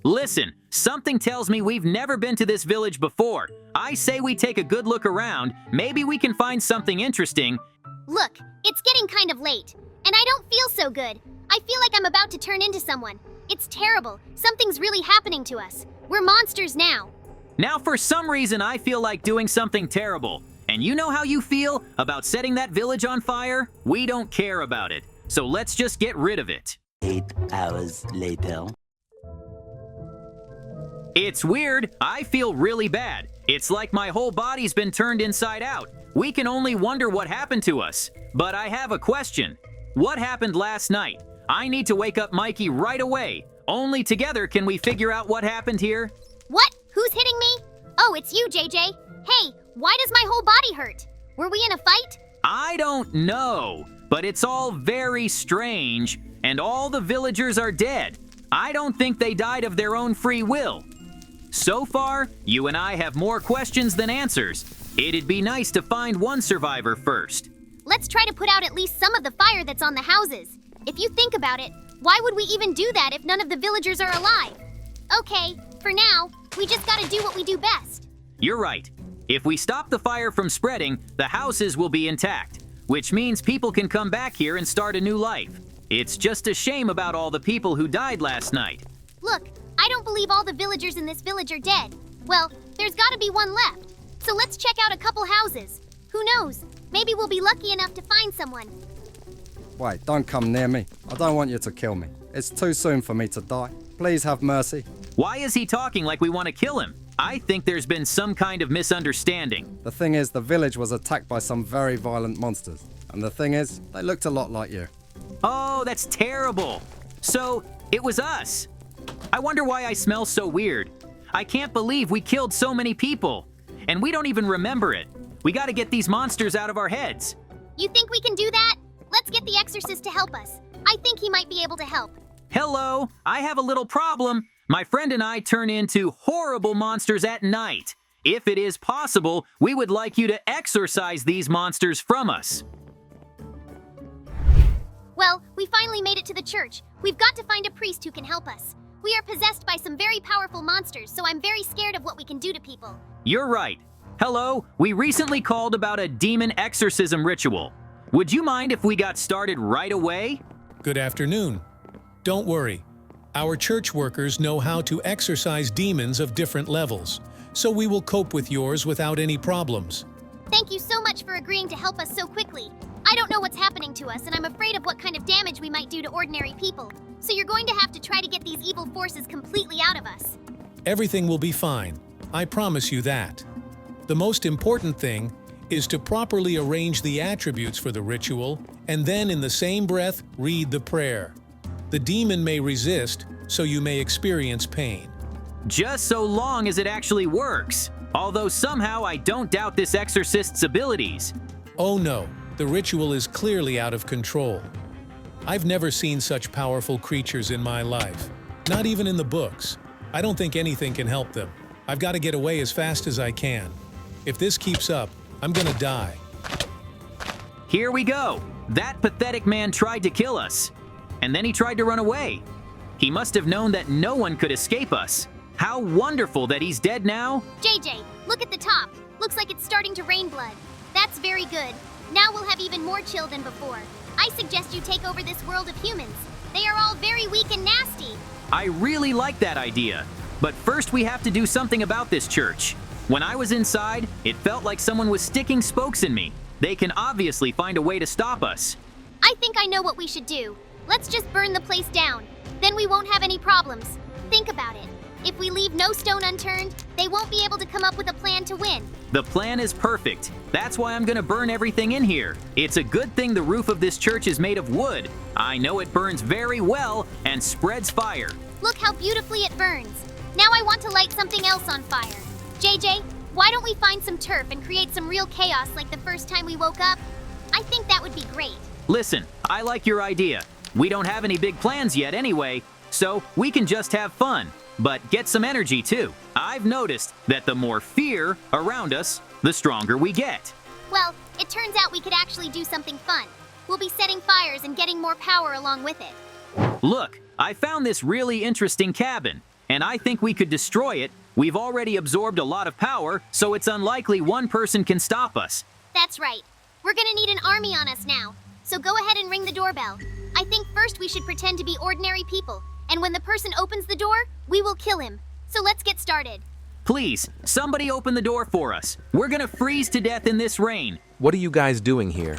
Listen, something tells me we've never been to this village before. I say we take a good look around. Maybe we can find something interesting. Look, it's getting kind of late, and I don't feel so good. I feel like I'm about to turn into someone. It's terrible. Something's really happening to us. We're monsters now. Now, for some reason, I feel like doing something terrible. And you know how you feel about setting that village on fire? We don't care about it. So let's just get rid of it. 8 hours later. It's weird. I feel really bad. It's like my whole body's been turned inside out. We can only wonder what happened to us. But I have a question. What happened last night? I need to wake up Mikey right away. Only together can we figure out what happened here. What? Who's hitting me? Oh, it's you, JJ. Hey, why does my whole body hurt? Were we in a fight? I don't know, but it's all very strange, and all the villagers are dead. I don't think they died of their own free will. So far, you and I have more questions than answers. It'd be nice to find one survivor first. Let's try to put out at least some of the fire that's on the houses. If you think about it, why would we even do that if none of the villagers are alive? Okay, for now, we just gotta do what we do best. You're right. If we stop the fire from spreading, the houses will be intact, which means people can come back here and start a new life. It's just a shame about all the people who died last night. Look, I don't believe all the villagers in this village are dead. Well, there's gotta be one left. So let's check out a couple houses. Who knows? Maybe we'll be lucky enough to find someone. Wait, don't come near me. I don't want you to kill me. It's too soon for me to die. Please have mercy. Why is he talking like we want to kill him? I think there's been some kind of misunderstanding. The thing is, the village was attacked by some very violent monsters. And the thing is, they looked a lot like you. Oh, that's terrible. So, it was us. I wonder why I smell so weird. I can't believe we killed so many people. And we don't even remember it. We gotta get these monsters out of our heads. You think we can do that? Let's get the exorcist to help us. I think he might be able to help. Hello, I have a little problem. My friend and I turn into horrible monsters at night. If it is possible, we would like you to exorcise these monsters from us. Well, we finally made it to the church. We've got to find a priest who can help us. We are possessed by some very powerful monsters, so I'm very scared of what we can do to people. You're right. Hello, we recently called about a demon exorcism ritual. Would you mind if we got started right away? Good afternoon. Don't worry. Our church workers know how to exorcise demons of different levels, so we will cope with yours without any problems. Thank you so much for agreeing to help us so quickly. I don't know what's happening to us, and I'm afraid of what kind of damage we might do to ordinary people. So you're going to have to try to get these evil forces completely out of us. Everything will be fine. I promise you that. The most important thing is to properly arrange the attributes for the ritual, and then in the same breath, read the prayer. The demon may resist, so you may experience pain. Just so long as it actually works. Although somehow I don't doubt this exorcist's abilities. Oh no, the ritual is clearly out of control. I've never seen such powerful creatures in my life. Not even in the books. I don't think anything can help them. I've got to get away as fast as I can. If this keeps up, I'm gonna die. Here we go. That pathetic man tried to kill us. And then he tried to run away. He must have known that no one could escape us. How wonderful that he's dead now. JJ, look at the top. Looks like it's starting to rain blood. That's very good. Now we'll have even more chill than before. I suggest you take over this world of humans. They are all very weak and nasty. I really like that idea. But first we have to do something about this church. When I was inside, it felt like someone was sticking spokes in me. They can obviously find a way to stop us. I think I know what we should do. Let's just burn the place down. Then we won't have any problems. Think about it. If we leave no stone unturned, they won't be able to come up with a plan to win. The plan is perfect. That's why I'm gonna burn everything in here. It's a good thing the roof of this church is made of wood. I know it burns very well and spreads fire. Look how beautifully it burns. Now I want to light something else on fire. JJ, why don't we find some turf and create some real chaos like the first time we woke up? I think that would be great. Listen, I like your idea. We don't have any big plans yet anyway, so we can just have fun. But get some energy too. I've noticed that the more fear around us, the stronger we get. Well, it turns out we could actually do something fun. We'll be setting fires and getting more power along with it. Look, I found this really interesting cabin. and I think we could destroy it. We've already absorbed a lot of power, so it's unlikely one person can stop us. That's right. We're gonna need an army on us now. So go ahead and ring the doorbell. I think first we should pretend to be ordinary people, and when the person opens the door, we will kill him. So let's get started. Please, somebody open the door for us. We're gonna freeze to death in this rain. What are you guys doing here?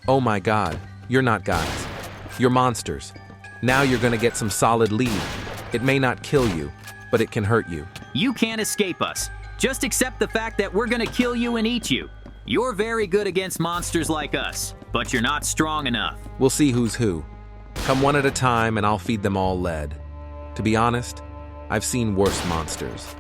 Oh my god, you're not guys. You're monsters. Now you're gonna get some solid lead. It may not kill you, but it can hurt you. You can't escape us. Just accept the fact that we're gonna kill you and eat you. You're very good against monsters like us, but you're not strong enough. We'll see who's who. Come one at a time and I'll feed them all lead. To be honest, I've seen worse monsters.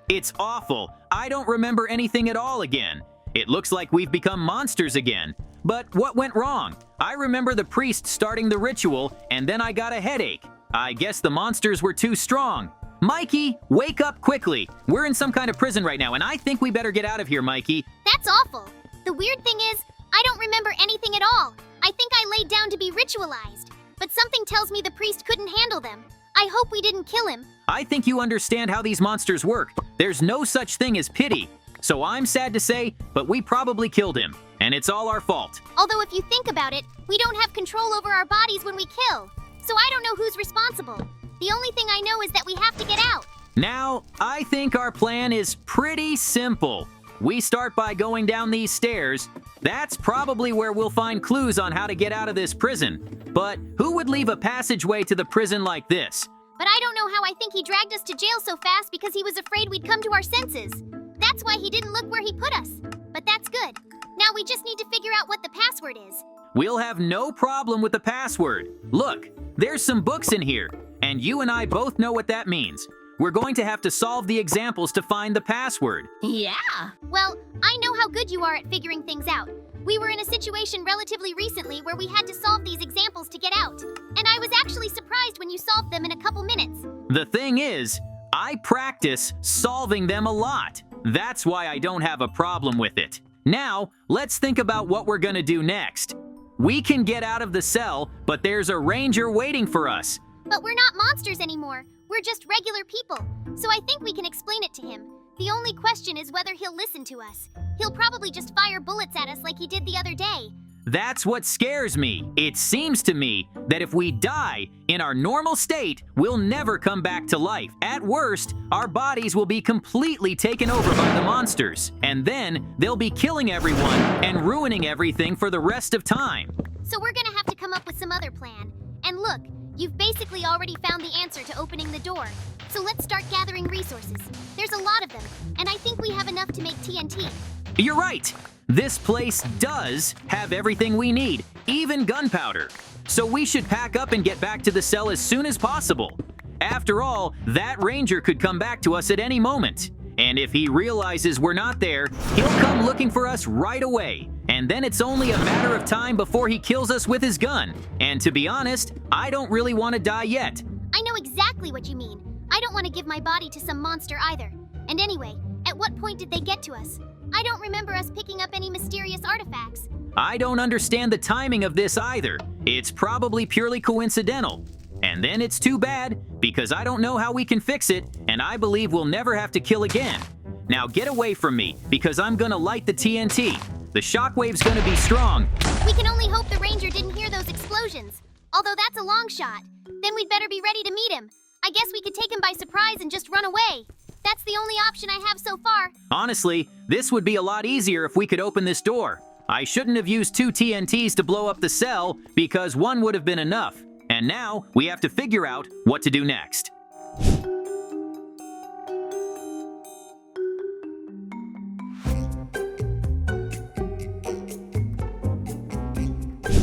It's awful. I don't remember anything at all again. It looks like we've become monsters again. But what went wrong? I remember the priest starting the ritual, and then I got a headache. I guess the monsters were too strong. Mikey, wake up quickly. We're in some kind of prison right now, and I think we better get out of here, Mikey. That's awful. The weird thing is, I don't remember anything at all. I think I laid down to be ritualized, but something tells me the priest couldn't handle them. I hope we didn't kill him. I think you understand how these monsters work. There's no such thing as pity. So I'm sad to say, but we probably killed him, and it's all our fault. Although if you think about it, we don't have control over our bodies when we kill. So I don't know who's responsible. The only thing I know is that we have to get out. Now, I think our plan is pretty simple. We start by going down these stairs. That's probably where we'll find clues on how to get out of this prison. But who would leave a passageway to the prison like this? But I don't know how I think he dragged us to jail so fast because he was afraid we'd come to our senses. That's why he didn't look where he put us. But that's good. Now we just need to figure out what the password is. We'll have no problem with the password. Look, there's some books in here, and you and I both know what that means. We're going to have to solve the examples to find the password. Yeah. Well, I know how good you are at figuring things out. We were in a situation relatively recently where we had to solve these examples to get out. And I was actually surprised when you solved them in a couple minutes. The thing is, I practice solving them a lot. That's why I don't have a problem with it. Now, let's think about what we're gonna do next. We can get out of the cell, but there's a ranger waiting for us. But we're not monsters anymore. We're just regular people. So I think we can explain it to him. The only question is whether he'll listen to us. He'll probably just fire bullets at us like he did the other day. That's what scares me. It seems to me that if we die in our normal state, we'll never come back to life. At worst, our bodies will be completely taken over by the monsters, and then they'll be killing everyone and ruining everything for the rest of time. So we're gonna have to come up with some other plan. And look, you've basically already found the answer to opening the door. So let's start gathering resources. There's a lot of them, and I think we have enough to make TNT. You're right. This place does have everything we need, even gunpowder. So we should pack up and get back to the cell as soon as possible. After all, that ranger could come back to us at any moment. And if he realizes we're not there, he'll come looking for us right away. And then it's only a matter of time before he kills us with his gun. And to be honest, I don't really want to die yet. I know exactly what you mean. I don't want to give my body to some monster either. And anyway, at what point did they get to us? I don't remember us picking up any mysterious artifacts. I don't understand the timing of this either. It's probably purely coincidental. And then it's too bad, because I don't know how we can fix it, and I believe we'll never have to kill again. Now get away from me, because I'm gonna light the TNT. The shockwave's gonna be strong. We can only hope the ranger didn't hear those explosions. Although that's a long shot. Then we'd better be ready to meet him. I guess we could take him by surprise and just run away. That's the only option I have so far. Honestly, this would be a lot easier if we could open this door. I shouldn't have used 2 TNTs to blow up the cell because one would have been enough. And now we have to figure out what to do next.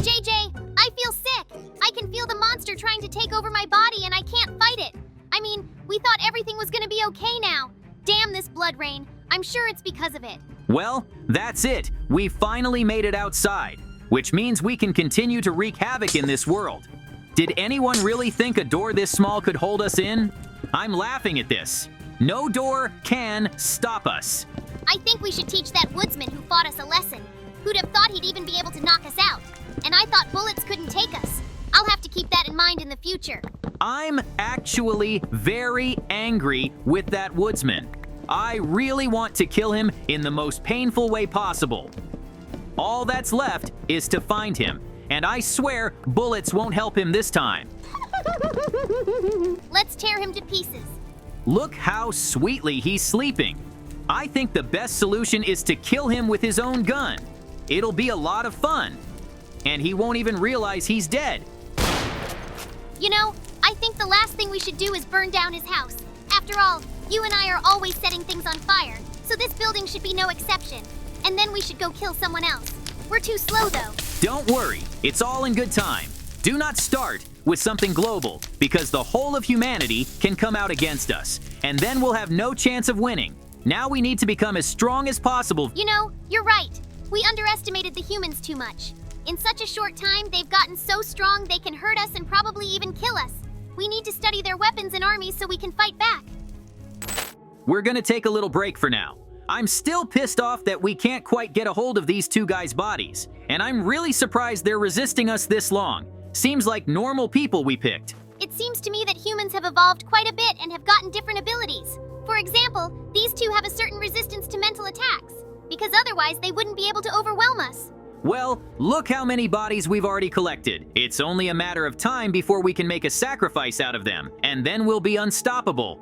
JJ, I feel sick. I can feel the monster trying to take over my body and I can't fight it. I mean, we thought everything was gonna be okay now. Damn this blood rain. I'm sure it's because of it. Well, that's it. We finally made it outside, which means we can continue to wreak havoc in this world. Did anyone really think a door this small could hold us in? I'm laughing at this. No door can stop us. I think we should teach that woodsman who fought us a lesson. Who'd have thought he'd even be able to knock us out? And I thought bullets couldn't take us. future. I'm actually very angry with that woodsman. I really want to kill him in the most painful way possible. All that's left is to find him, and I swear bullets won't help him this time. Let's tear him to pieces. Look how sweetly he's sleeping. I think the best solution is to kill him with his own gun. It'll be a lot of fun, and he won't even realize he's dead. You know, I think the last thing we should do is burn down his house. After all, you and I are always setting things on fire, so this building should be no exception. And then we should go kill someone else. We're too slow, though. Don't worry, it's all in good time. Do not start with something global, because the whole of humanity can come out against us, and then we'll have no chance of winning. Now we need to become as strong as possible. You know, you're right. We underestimated the humans too much. In such a short time, they've gotten so strong they can hurt us and probably even kill us. We need to study their weapons and armies so we can fight back. We're gonna take a little break for now. I'm still pissed off that we can't quite get a hold of these two guys' bodies, and I'm really surprised they're resisting us this long. Seems like normal people we picked. It seems to me that humans have evolved quite a bit and have gotten different abilities. For example, these two have a certain resistance to mental attacks, because otherwise they wouldn't be able to overwhelm us. Well, look how many bodies we've already collected. It's only a matter of time before we can make a sacrifice out of them, and then we'll be unstoppable.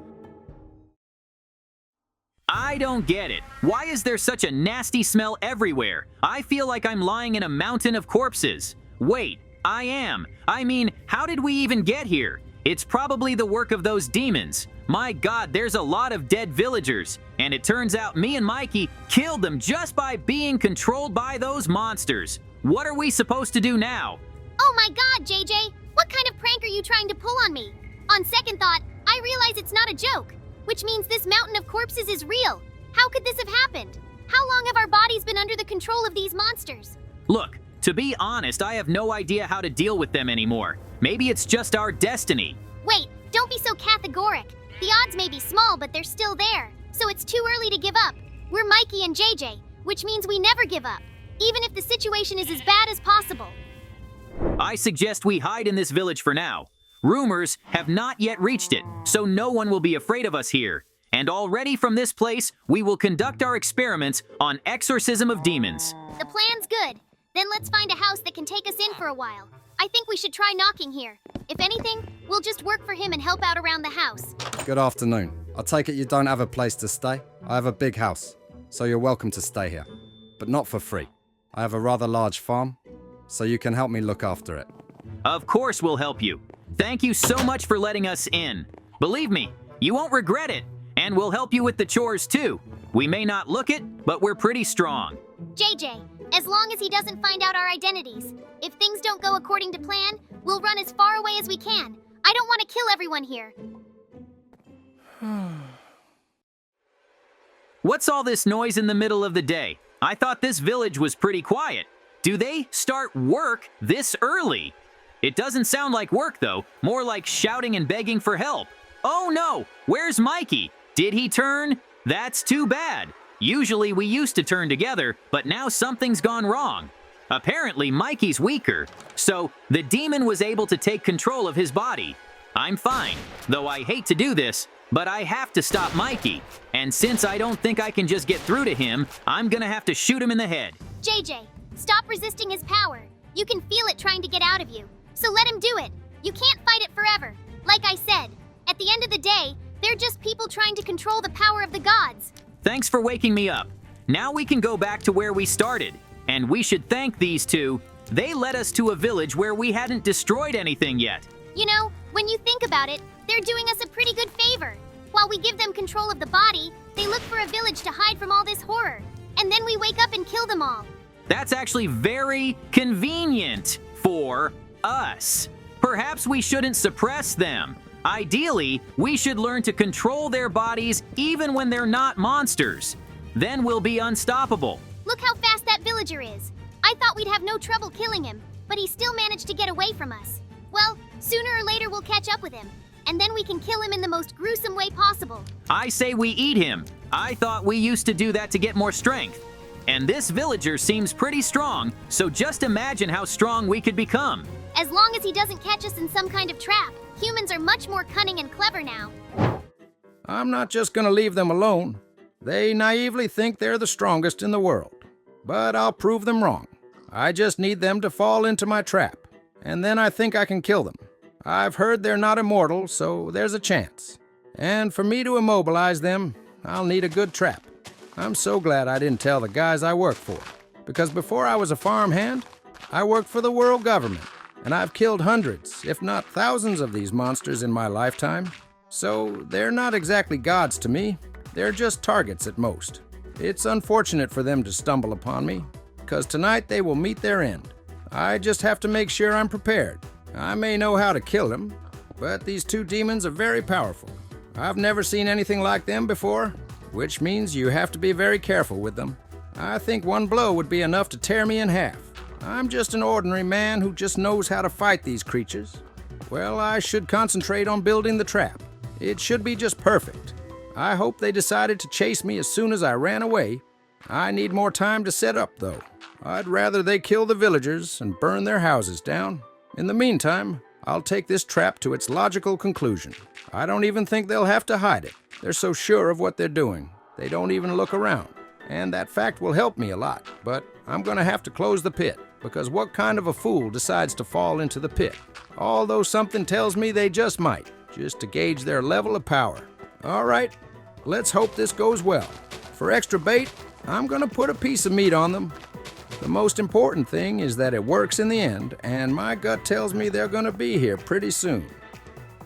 I don't get it. Why is there such a nasty smell everywhere? I feel like I'm lying in a mountain of corpses. Wait, I am. I mean, how did we even get here? It's probably the work of those demons. My God, there's a lot of dead villagers, and it turns out me and Mikey killed them just by being controlled by those monsters. What are we supposed to do now? Oh my God, JJ! What kind of prank are you trying to pull on me? On second thought, I realize it's not a joke, which means this mountain of corpses is real. How could this have happened? How long have our bodies been under the control of these monsters? Look, to be honest, I have no idea how to deal with them anymore. Maybe it's just our destiny. Wait, don't be so categoric. The odds may be small, but they're still there. So it's too early to give up. We're Mikey and JJ, which means we never give up, even if the situation is as bad as possible. I suggest we hide in this village for now. Rumors have not yet reached it, so no one will be afraid of us here. And already from this place, we will conduct our experiments on exorcism of demons. The plan's good. Then let's find a house that can take us in for a while. I think we should try knocking here. If anything, we'll just work for him and help out around the house. Good afternoon. I take it you don't have a place to stay? I have a big house, so you're welcome to stay here. But not for free. I have a rather large farm, so you can help me look after it. Of course we'll help you. Thank you so much for letting us in. Believe me, you won't regret it. And we'll help you with the chores too. We may not look it, but we're pretty strong. JJ, as long as he doesn't find out our identities. If things don't go according to plan, we'll run as far away as we can. I don't want to kill everyone here. What's all this noise in the middle of the day? I thought this village was pretty quiet. Do they start work this early? It doesn't sound like work though, more like shouting and begging for help. Oh no, where's Mikey? Did he turn? That's too bad. Usually we used to turn together, but now something's gone wrong. Apparently Mikey's weaker, so the demon was able to take control of his body. I'm fine, though I hate to do this, but I have to stop Mikey. And since I don't think I can just get through to him, I'm gonna have to shoot him in the head. JJ, stop resisting his power. You can feel it trying to get out of you. So let him do it. You can't fight it forever. Like I said, at the end of the day, they're just people trying to control the power of the gods. Thanks for waking me up. Now we can go back to where we started. And we should thank these two. They led us to a village where we hadn't destroyed anything yet. You know, when you think about it, they're doing us a pretty good favor. While we give them control of the body, they look for a village to hide from all this horror. And then we wake up and kill them all. That's actually very convenient for us. Perhaps we shouldn't suppress them. Ideally, we should learn to control their bodies even when they're not monsters. Then we'll be unstoppable. Look how fast that villager is. I thought we'd have no trouble killing him, but he still managed to get away from us. Well, sooner or later we'll catch up with him, and then we can kill him in the most gruesome way possible. I say we eat him. I thought we used to do that to get more strength. And this villager seems pretty strong, so just imagine how strong we could become. As long as he doesn't catch us in some kind of trap. Humans are much more cunning and clever now. I'm not just gonna leave them alone. They naively think they're the strongest in the world. But I'll prove them wrong. I just need them to fall into my trap, and then I think I can kill them. I've heard they're not immortal, so there's a chance. And for me to immobilize them, I'll need a good trap. I'm so glad I didn't tell the guys I work for, because before I was a farmhand, I worked for the world government, and I've killed hundreds, if not thousands of these monsters in my lifetime. So they're not exactly gods to me, they're just targets at most. It's unfortunate for them to stumble upon me, because tonight they will meet their end. I just have to make sure I'm prepared. I may know how to kill them, but these two demons are very powerful. I've never seen anything like them before, which means you have to be very careful with them. I think one blow would be enough to tear me in half. I'm just an ordinary man who just knows how to fight these creatures. Well, I should concentrate on building the trap. It should be just perfect. I hope they decided to chase me as soon as I ran away. I need more time to set up, though. I'd rather they kill the villagers and burn their houses down. In the meantime, I'll take this trap to its logical conclusion. I don't even think they'll have to hide it. They're so sure of what they're doing, they don't even look around. And that fact will help me a lot, but I'm gonna have to close the pit, because what kind of a fool decides to fall into the pit? Although something tells me they just might, just to gauge their level of power. All right, let's hope this goes well. For extra bait, I'm gonna put a piece of meat on them. The most important thing is that it works in the end, and my gut tells me they're gonna be here pretty soon.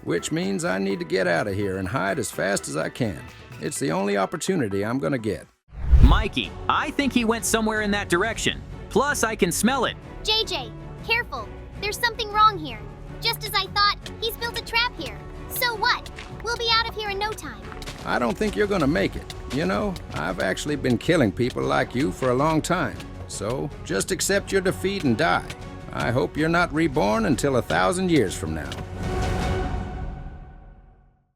Which means I need to get out of here and hide as fast as I can. It's the only opportunity I'm gonna get. Mikey, I think he went somewhere in that direction. Plus, I can smell it. JJ, careful. There's something wrong here. Just as I thought, he's built a trap here. So what? We'll be out of here in no time. I don't think you're gonna make it. You know, I've actually been killing people like you for a long time. So, just accept your defeat and die. I hope you're not reborn until 1,000 years from now.